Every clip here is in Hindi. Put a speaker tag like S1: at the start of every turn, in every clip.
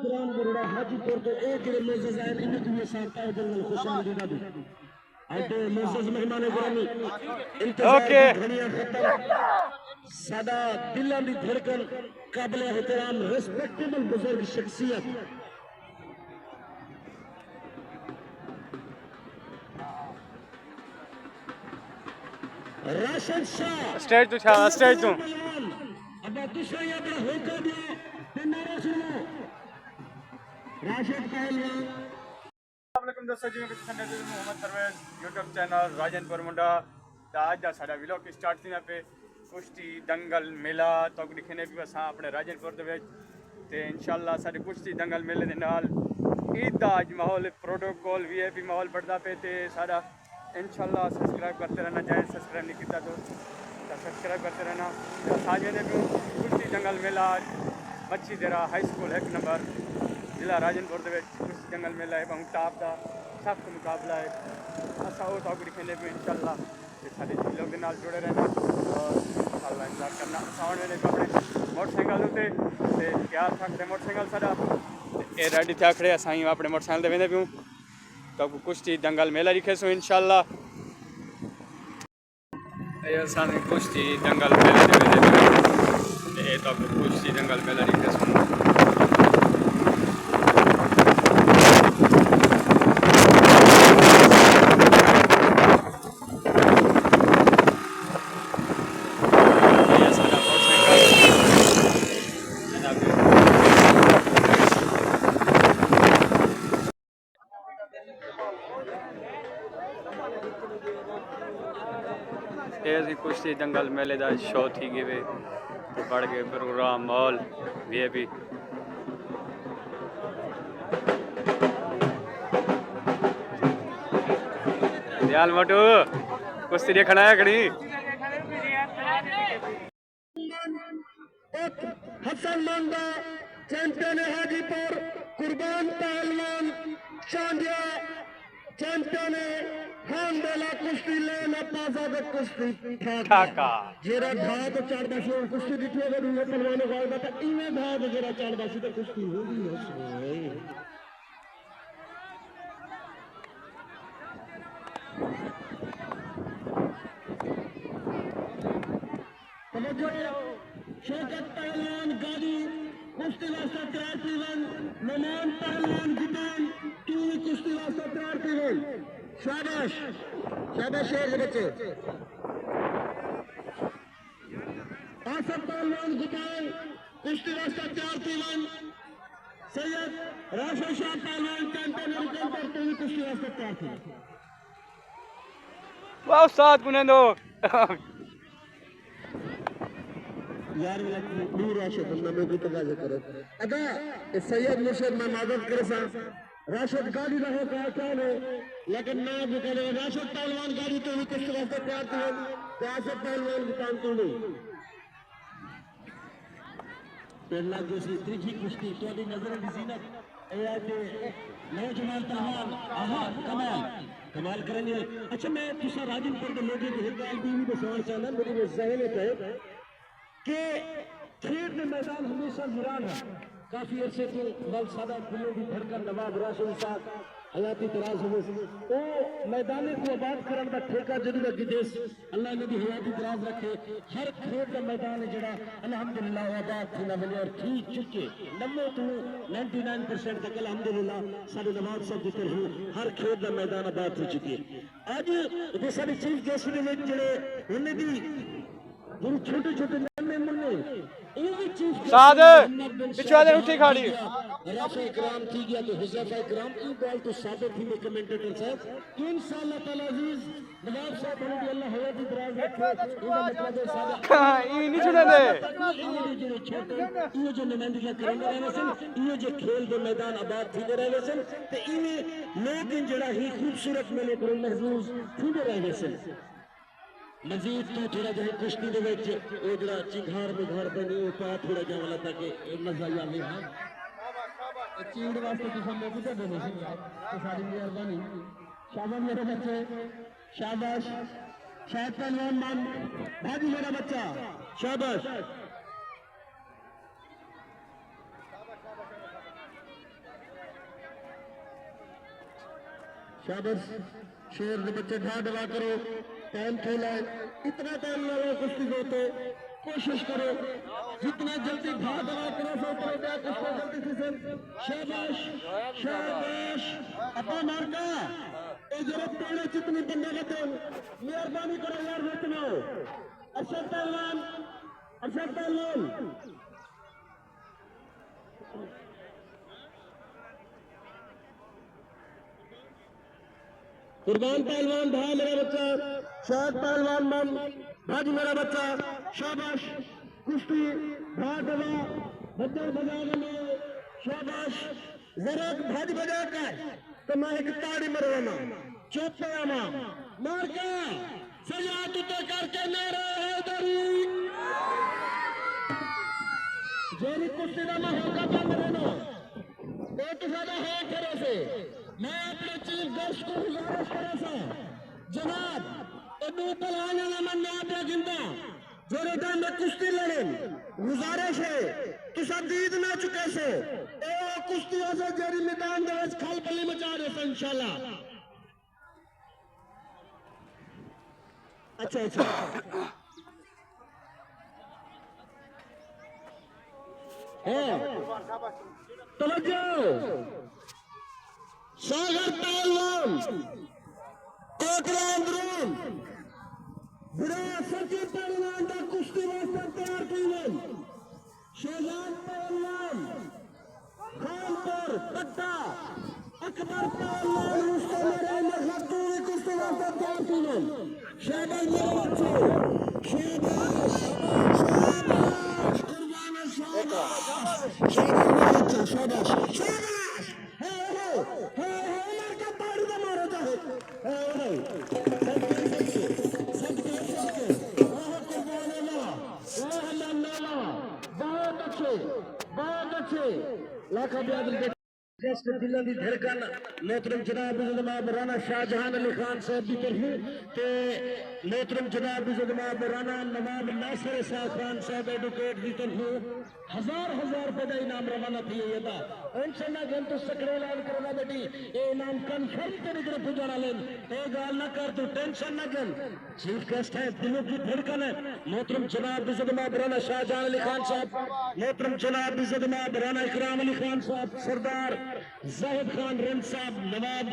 S1: इकराम बरोड़ा हाजीपुर तो एक मोज़ज़ आए इन्हें तुम्हें साथ आए दिल खुशामदीदा दी आटे मोज़ज़ मेहमान गिरामी इंतजार की घड़ियां खत्म सादा दिलों की धड़कन काबिल एहतराम रिस्पेक्टेबल बुजुर्ग शख्सियत राशिद शाह
S2: स्टेज तो छा स्टेज तो
S1: अब दूसरा ये बड़ा होकर दिया फिर नारा सुनो राशिद पहलवान
S2: अस्सलाम दोस्तों जी मैं मोहम्मद परवेज यूट्यूब चैनल राजन परमुंडा आज का सारा व्लॉग स्टार्ट थी पे कुश्ती दंगल मेला तो दिखने भी अस अपने राजनपुर ते इंशाल्लाह सारे कुश्ती दंगल मेले के नाल ईद का अज माहौल प्रोटोकॉल VIP माहौल बढ़ता पे ते सारा इंशाल्लाह सब्सक्राइब करते रहना चाहे सब्सक्राइब नहीं किया तो सब्सक्राइब करते रहना आज ने भी कुश्ती दंगल मेला मच्छी देरा हाई स्कूल 1 नंबर जिला राजनपुर कुश्ती दंगल मेला है बहुत टॉप का सख्त मुकाबला है असा वो तो दिखने भी इंशाल्लाह सारे जिलों के नाल जुड़े रहना और इंशाल्लाह इंतजार करना साउंड मैंने अपने मोटरसाइकिल उत्ते तैयार रखते मोटरसाइकिल सारा ये रेडी थे खड़े असां अपने मोटरसाइकिल वेंदे पियूं तो कुश्ती दंगल मेला दिखे सो इंशाल्लाह असां कुश्ती दंगल मेले ते वेंदे पियूं तो कुश्ती दंगल मेला दिखे सो कुश्ती दंगल मेले का शो थी गए बढ़ गए प्रोग्राम मॉल VIP दयाल मोटू कुश्ती देखना है कड़ी
S1: हसन मंदा चैंपियन हाजीपुर कुर्बान पहलवान चांदिया चैंपियन हांडेला कुश्ती लेना पाजा कुश्ती
S2: ठाका
S1: जेरा भाग चार दशों कुश्ती दिखी अगर दूसरे पहलवानों का बता इन्हें भाग जेरा चार दशों तक कुश्ती होगी शौकत पहलवान गाड़ी कुश्ती वास्ता तैयार पीवन मेहमान पहलवान गिटान टीवी कुश्ती वास्ता तैयार पीवन शाबाश शाबाश शेर बच्चे आसफ पहलवान गिटान कुश्ती वास्ता तैयार पीवन सैयद राशिद शाह पहलवान कैंपेन पर टीवी कुश्ती वास्ता तैयार पीवन
S2: वाह साथ गुने दो
S1: यार दूर राशिद नामे को तगा करे अदा सैयद मुर्शिद मैं मादत करे सा राशिद गाड़ी रहो का क्या है लेकिन ना भी करे राशिद पहलवान गाड़ी तो भी कुछ वास्ते तैयार थे तो आसफ पहलवान दुकान तो नहीं पहला जो सी त्रिखी कुश्ती तोड़ी नजर दी जीनत ए आते नौजवान पहलवान आहा कमाल करेंगे अच्छा मैं तुसा राजनपुर के लोगों की हिदायत दी भी सवाल चाहना मेरे जहन में है कि खेल में मैदान हमेशा वीरान है काफी अरसे तो बल सादा खुले की धड़कन नवाब राशिद साहब हयाती तराज हो वो मैदान को आबाद करने का ठेका जरूर है देश अल्लाह ने भी हयाती तराज रखे हर खेल का मैदान है जड़ा अल्हम्दुलिल्लाह आबाद थी ना मिले और ठीक चुके 90 to 99% तक अल्हम्दुलिल्लाह सारे नवाब साहब जिक्र हो हर खेल का मैदान आबाद हो चुके आज ये सारी चीज गेस्ट ने जड़े उन्हें भी छोटे छोटे नन्हे मुन्ने
S2: साद पिछवाले उठी खाड़ी
S1: राफा इकराम थी गया तो हुज़ैफा इकराम की बाल तो सादर थी में कमेंटेटर साहब इंशाअल्लाह ताला अजीज नवाब साहब ने अल्लाह हयात दराज रखे इनका मतलब है सादा
S2: ई नहीं सुने दे
S1: ये जो छोटे ये जो नुमाइंदगी करेंगे रहे सन ये जो खेल के मैदान आबाद थी रहे सन ते इन्हें लोग जड़ा ही खूबसूरत मेले को महफूज थी रहे सन मजीद तो थोड़ा जो कुश्ती दे विच ओ जड़ा चिंघार में घर बनी ओ पा थोड़ा जा वाला ताकि मजा आ ले हां चीड़ वास्ते तो हम मौजूद है नहीं तो सारी मेहरबानी शाबाश मेरे बच्चे शाबाश शायद पहलवान मान भाजी मेरा बच्चा शाबाश शाबाश शेर के बच्चे ढा ढवा करो टाइम खेला है इतना टाइम ना लो कुश्ती होते कोशिश करो जितना जल्दी ढा ढवा करो सो करो क्या कुश्ती जल्दी से शाबाश शाबाश अपा मारका ए जरा पहले जितनी बंदे रहते मेहरबानी करो यार रुकना अरशद पहलवान कुर्बान पहलवान भाई मेरा बच्चा शायद पहलवान मन भाजी मेरा बच्चा शाबाश कुश्ती भाग दवा बच्चा बजा में शाबाश जरा भाजी बजा कर तो मैं एक ताड़ी मरवाना चौथे आमा मार का सजा तुते करके मेरे हैदरी जेरी कुश्ती का होगा बंद रहना एक ज्यादा है करे से मैं अपने चीफ गेस्ट को गुजारिश करा सा जनाब इदू पलाने वाला मन आपने जिंदा जोरे दाम में कुश्ती लड़े गुजारिश है तुसा दीद ना चुके से ए कुश्ती ऐसे जेरी मैदान दे खल पल्ली मचा दे इंशाल्लाह अच्छा तवज्जो सागर पहलवान कोटला अंदरून बुरा सचिव पहलवान का कुश्ती वास्ते तैयार कीवन शहजाद पहलवान खानपुर पट्टा अकबर पहलवान उसको मेरे मखदूरी कुश्ती वास्ते तैयार कीवन शाबाश मेरे बच्चे शाबाश कुर्बान शाबाश बहुत अच्छे लाखा जस्ट दिलों की धड़कन मोहतरम जनाब जनाब राना शाहजहां अली खान साहब की तरफ ते मोहतरम जनाब जनाब राना नवाब नासिर शाह खान साहब एडवोकेट की तरफ हजार रुपए का इनाम रवाना थी ये था इंशाल्लाह गन तो सकरे ऐलान करना बेटी ये इनाम कंफर्म तेरी तरफ जाना लेन ए गाल ना कर तू टेंशन ना कर चीफ गेस्ट है दिलों की धड़कन है मोहतरम जनाब जनाब राना शाहजहां अली खान साहब मोहतरम जनाब जनाब राना इकराम अली खान साहब सरदार जाहिद खान रन साहब नवाब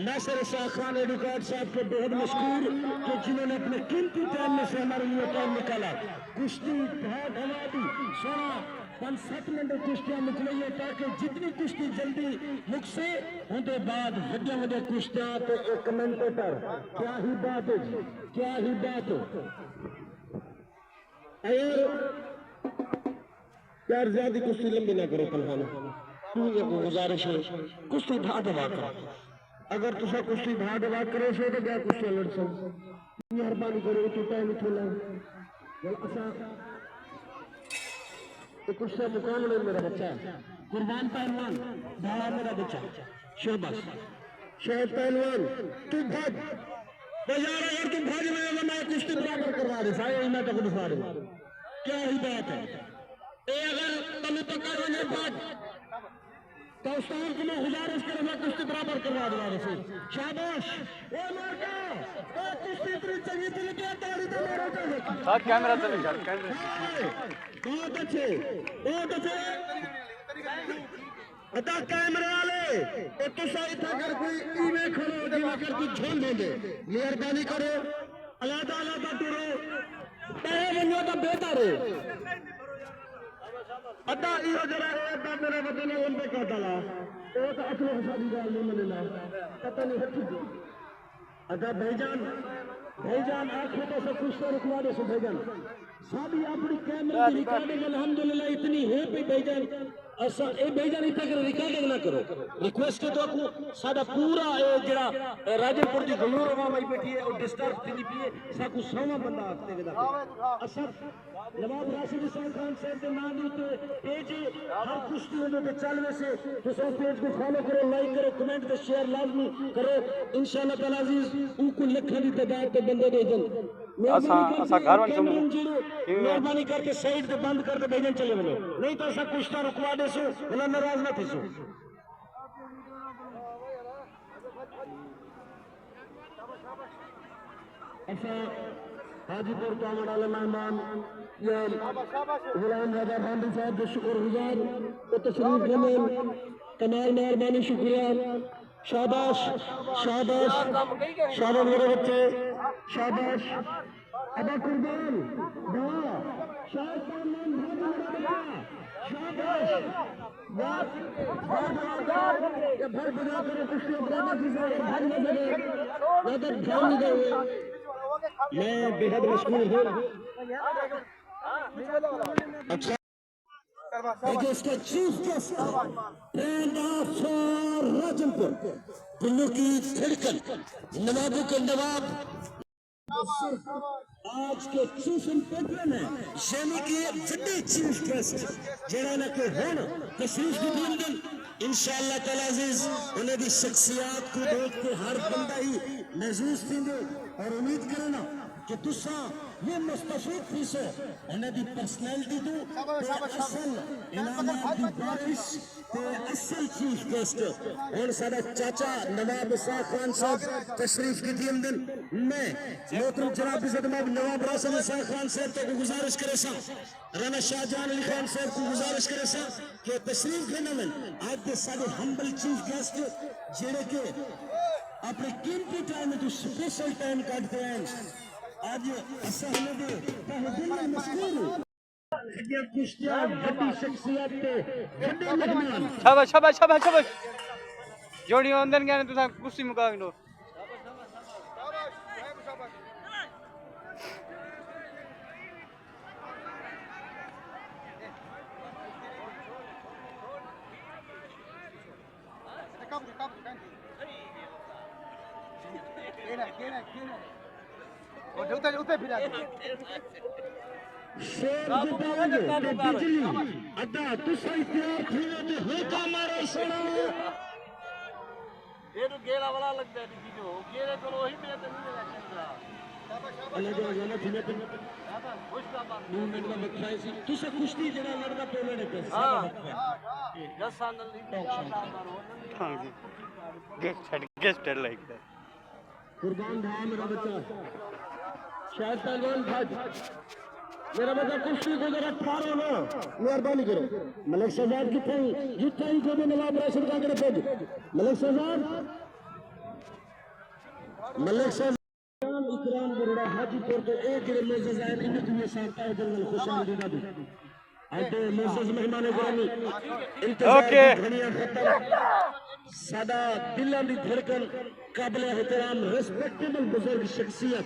S1: नासिर शाह खान एडवोकेट साहब के बेहद मशहूर कि जिन्होंने अपने कीमती टाइम में से हमारे लिए टाइम निकाला कुश्ती बहुत हमारी 65 मिनट कुश्तियां निकली है ताकि जितनी कुश्ती जल्दी मुख से उनके बाद वड्डे वड्डे कुश्तियां तो एक कमेंटेटर क्या ही बात हो यार ज्यादा कुश्ती लंबी ना करो पहलवान तू ये गुजारिश है कुश्ती ढा ढवा करो अगर तुसा कुश्ती ढा ढवा करो सो तो क्या कुश्ती लड़ सो मेहरबानी करो तू टाइम थोला बोल असा तो कुश्ती मुकाबले मेरा बच्चा कुर्बान पहलवान ढाला मेरा बच्चा शाबाश शायद पहलवान तू भाग बाजार अगर तू भाग में मैं कुश्ती बराबर करवा दे सारे मैं तो दिखा दूंगा क्या ही बात है ए अगर तुम पकड़ में भाग तो उस्ताद को मैं गुजारिश करूंगा कुश्ती बराबर करवा दूंगा वैसे शाबाश ए लड़का ए कुश्ती इतनी चंगी थी क्या ताड़ी तो मेरा चाहिए
S2: हां कैमरा चले यार कैमरा
S1: बहुत अच्छे अता कैमरे वाले ए तो सही था अगर कोई इवे खड़ो हो जाए अगर तू झोल दे मेहरबानी करो अलग टुरो पहले बनो तो बेहतर है अदा इहो जरा अदा मेरे बदले ने उन पे कहता ओ तो अखलो सादी गाल नहीं मिलना पता नहीं हट अदा भाईजान आंखों तो सब कुछ तो रुकवा दे सो भाईजान सादी अपनी कैमरे की रिकॉर्डिंग अल्हम्दुलिल्लाह इतनी है पे भाईजान असा ए भाईजान इतना कर रिकॉर्डिंग ना करो रिक्वेस्ट है तो आपको सादा पूरा ए जरा राजनपुर दी गयूर आवाम बैठी है और डिस्टर्ब थी पी है साकू 100वां बंदा आते वेदा असा नवाब राशिद हुसैन खान साहब के नाम दी पेज हर कुश्ती में चल वैसे तो सब पेज को फॉलो करो लाइक करो कमेंट ते शेयर लाजमी करो इंशाल्लाह ताला अजीज उनको लखा दी तादाद ते बंदे भेजन
S2: असा घर वन
S1: मेहरबानी करके साइड पे बंद कर दे भेजन चले बनो नहीं तो ऐसा कुश्ता रुकवा दे सो भला नाराज ना थी सो ऐसा हाजीपुर का वाले मेहमान या गुलाम राजा भांडी साहब के शुक्रगुजार तो तशरीफ जमीन तमाम मेहरबानी शुक्रिया शाबाश शाबाश शाबाश मेरे बच्चे शाबाश अदा कुर्बान वाह शाबाश ये भर बजा कर कुछ बराबर की ध्यान दे मैं बेहद मशहूर हूँ अच्छा Against the chief guest and for Rajanpur, Delhi की धड़कन, नवाबों के नवाब आज के चीफ इंस्पेक्टर है यानी कि बड़े चीफ गेस्ट जेड़ा के होन तशरीफ की दिन इंशाअल्लाह ताला अजीज उन्हें दी शख्सियत को देख के हर बंदा ही महसूस थींदे और उम्मीद करना कि तुसा ये मुस्तफीद फीसो उन्हें दी पर्सनैलिटी तो असल इनामात दी बारिश ते असल चीफ गेस्ट और साडा चाचा नवाब इसाक खान साहब तशरीफ की दिन मैं मोहतरम जनाब इज़्ज़त महबूब नवाब राशिद इसाक खान साहब को गुजारिश करे सा राना शाहजहां अली खान साहब को गुजारिश करे सा कि तशरीफ लेना में आज के साडे हम्बल चीफ गेस्ट जेड़े के अपने कीमती टाइम में जो स्पेशल टाइम काटते हैं आज ऐसा हमें दे दिल में मशहूर ये कुश्तियां बड़ी शख्सियत के बड़े मेहमान
S2: शाबाश शाबाश शाबाश शाबाश जोड़ी अंदर गया ने तुसा कुश्ती मुकाबिलो
S1: शेर जिताओगे तो बिजली अदा तुसा तैयार थीओ ते होका मारो सुनो
S3: ये तो गेला वाला लगता है जी जो गेले तो वही में तो नहीं लगता
S1: अलग अलग थीने पे मूवमेंट में बखाई सी तुसा कुश्ती जरा लड़दा पेले ने पे
S3: हां 10 साल नहीं
S2: हां जी गेस्ट लाइक दैट
S1: कुर्बान भाई मेरा बच्चा शायद पहलवान भाई मेरा बच्चा कुश्ती को जरा ठारो ना मेहरबानी करो मलिक शहजाद की थी जितना ही को भी नवाब राशिद का करे पेज मलिक शहजाद इकराम बरोड़ा हाजीपुर के एक गिरे मेज़ाइन इनके लिए साथ है जंगल खुशामदीदा भी आते मोअज़्ज़ज़ मेहमान गिरामी
S2: ओके
S1: दुनिया खत्म सादा दिलों की धड़कन काबिल एहतराम रिस्पेक्टेबल बुजुर्ग शख्सियत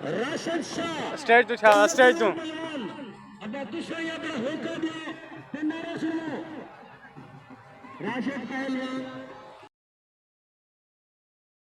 S1: राशिद शाह
S2: स्टेज तो छा स्टेज तो
S1: अब दूसरा यहाँ पर होकर दिया नारा सुनो राशिद पहलवान